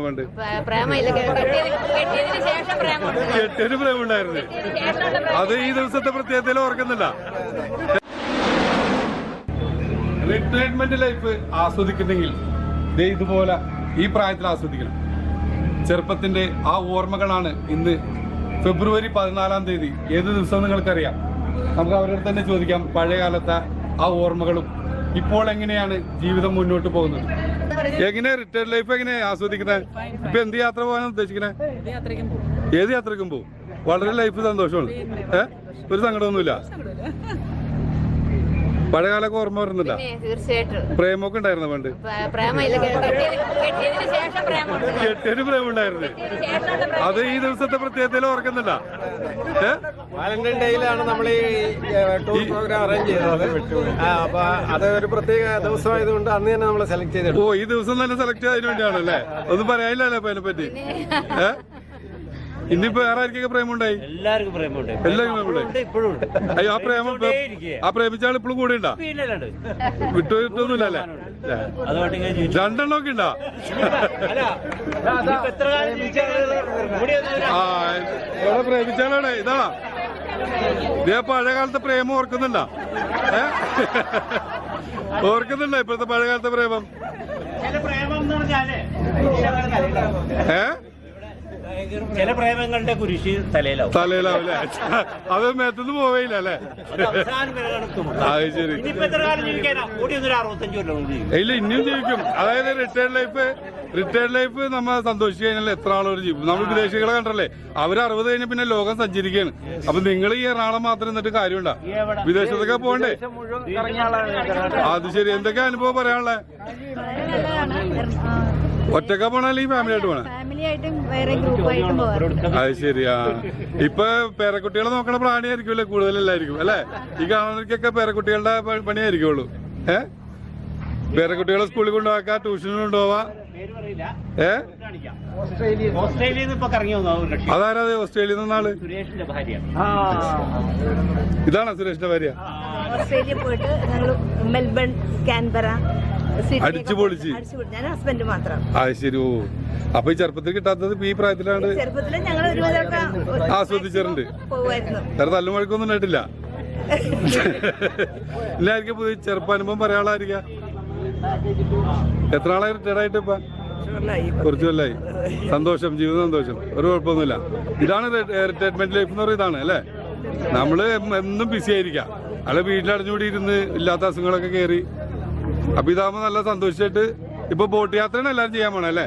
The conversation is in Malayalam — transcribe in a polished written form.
പണ്ട്? കെട്ടിയൊരു പ്രേമം ഉണ്ടായിരുന്നു. അത് ഈ ദിവസത്തെ പ്രത്യേകതയിൽ ഓർക്കുന്നില്ല. റിട്ടയർമെന്റ് ലൈഫ് ആസ്വദിക്കുന്നെങ്കിൽ ഇതുപോലെ ഈ പ്രായത്തിൽ ആസ്വദിക്കണം. ചെറുപ്പത്തിന്റെ ആ ഓർമ്മകളാണ് ഇന്ന് ഫെബ്രുവരി 14-ാം തീയതി. ഏത് ദിവസം നിങ്ങൾക്കറിയാം? നമുക്ക് അവരോട് തന്നെ ചോദിക്കാം. പഴയ കാലത്തെ ആ ഓർമ്മകളും ഇപ്പോൾ എങ്ങനെയാണ് ജീവിതം മുന്നോട്ട് പോകുന്നത്, എങ്ങനെ റിട്ടയർഡ് ലൈഫ് എങ്ങനെ ആസ്വദിക്കുന്നത്? ഇപ്പൊ എന്ത് യാത്ര പോകാനാണ് ഉദ്ദേശിക്കുന്നത്? ഏത് യാത്രക്കും പോകും. വളരെ ലൈഫ് സന്തോഷമാണ്. ഒരു സങ്കടമൊന്നുമില്ല. പഴയകാലൊക്കെ ഓർമ്മ വരുന്നില്ല? പ്രേമൊക്കെ ഉണ്ടായിരുന്നു പണ്ട്? കെട്ടിയൊരു പ്രേമം ഉണ്ടായിരുന്നു. അത് ഈ ദിവസത്തെ പ്രത്യേകതയിൽ ഓർക്കുന്നില്ല. വാലന്റൈൻ ഡേയിലാണ് നമ്മൾ ഈ ടൂർ പ്രോഗ്രാം അറേഞ്ച് ചെയ്തത്. അപ്പൊ അത് ഒരു പ്രത്യേക ദിവസമായതുകൊണ്ട് അന്ന് തന്നെ നമ്മൾ സെലക്ട് ചെയ്തത്. ഓ, ഈ ദിവസം തന്നെ സെലക്ട് ചെയ്തതിന് വേണ്ടിയാണല്ലേ? ഒന്നും പറയാനില്ലല്ലോ അപ്പൊ അതിനെപ്പറ്റി. ഇന്നിപ്പോ വേറെ ആർക്കൊക്കെ പ്രേമുണ്ടായി? എല്ലാവർക്കും പ്രേമുണ്ടായി. അയ്യോ, ആ പ്രേമിച്ച ആൾ ഇപ്പോഴും കൂടെ ഉണ്ടാ? വിട്ടുപോയിട്ടൊന്നുമില്ലല്ലേ? രണ്ടെണ്ണമൊക്കെ ഉണ്ടാ? ഇവിടെ പ്രേമിച്ചാളാണ്. ഇതാണോ ഇതേ പഴയ കാലത്തെ പ്രേമം ഓർക്കുന്നുണ്ടാ? ഓർക്കുന്നുണ്ടോ ഇപ്പോഴത്തെ പഴയ കാലത്തെ പ്രേമം? ചില പ്രേമങ്ങളുടെ കുരിശ് തലയിലാവൂലേ? അത് മേത്തുനിന്ന് പോവേയില്ല അല്ലേ? അത് ശരി. ഇല്ല, ഇനിയും ജീവിക്കും. അതായത് റിട്ടയർഡ് ലൈഫ് നമ്മൾ സന്തോഷിച്ചു കഴിഞ്ഞാൽ എത്ര ആളൊരു ജീവിക്കും. നമ്മൾ വിദേശികളെ കണ്ടല്ലേ, അവർ 60 കഴിഞ്ഞ പിന്നെ ലോകം സഞ്ചരിക്കുകയാണ്. അപ്പൊ നിങ്ങൾ ഈ എറണാകുളം മാത്രം എന്നിട്ട് കാര്യമുണ്ടോ? വിദേശത്തൊക്കെ പോകണ്ടേ? അത് ശരി. എന്തൊക്കെ അനുഭവം പറയാനുള്ളത്? ഒറ്റക്കാ പോണ അല്ലെങ്കിൽ ഫാമിലി ആയിട്ട് പോണേ? അത് ശരിയാ. ഇപ്പൊ പേരക്കുട്ടികളെ നോക്കണ പ്രാണിയായിരിക്കുമല്ലേ കൂടുതലല്ലായിരിക്കും അല്ലെ? ഈ കാണുന്നവർക്കൊക്കെ പേരക്കുട്ടികളുടെ പണിയായിരിക്കുള്ളൂ. പേരക്കുട്ടികളെ സ്കൂളിൽ കൊണ്ടുപോവാ, ട്യൂഷന് കൊണ്ടുപോവാ. അതാരാ ഓസ്ട്രേലിയയിൽ നിന്നാള്? ഇതാണോ സുരേഷിന്റെ ഭാര്യ? ഓസ്ട്രേലിയ പോയിട്ട് ഞങ്ങൾ മെൽബൺ, കാൻബറ അടിച്ചു പൊളിച്ച്. ഞാൻ ഹസ്ബൻഡ് മാത്രം. അത് ശരി. ഓ, അപ്പൊ ഈ ചെറുപ്പത്തിൽ കിട്ടാത്തത് ഈ പ്രായത്തിലാണ് ആസ്വദിച്ചിട്ടുണ്ട്. വേറെ തല്ലുമഴക്കൊന്നും ഉണ്ടായിട്ടില്ല. എല്ലാവർക്കും പുതിയ ചെറുപ്പാനുഭവം പറയാനുള്ളതായിരിക്കാം. എത്ര ആളായി റിട്ടയർഡ് ആയിട്ട്? ഇപ്പൊ കുറച്ചു കൊല്ലായി. സന്തോഷം, ജീവിത സന്തോഷം, ഒരു കുഴപ്പമൊന്നുമില്ല. ഇതാണ് റിട്ടയർമെന്റ് ലൈഫ് എന്ന് പറയുന്നത്. ഇതാണ് അല്ലേ? നമ്മള് എന്നും ബിസി ആയിരിക്കാം. അല്ലെ വീട്ടിലടഞ്ഞുകൂടി ഇരുന്ന് ഇല്ലാത്ത അസുഖങ്ങളൊക്കെ കയറി. അപ്പൊ ഇതാകുമ്പോ നല്ല സന്തോഷിച്ചിട്ട് ഇപ്പൊ ബോട്ട് യാത്രയാണ് എല്ലാരും ചെയ്യാൻ പോണേ അല്ലേ?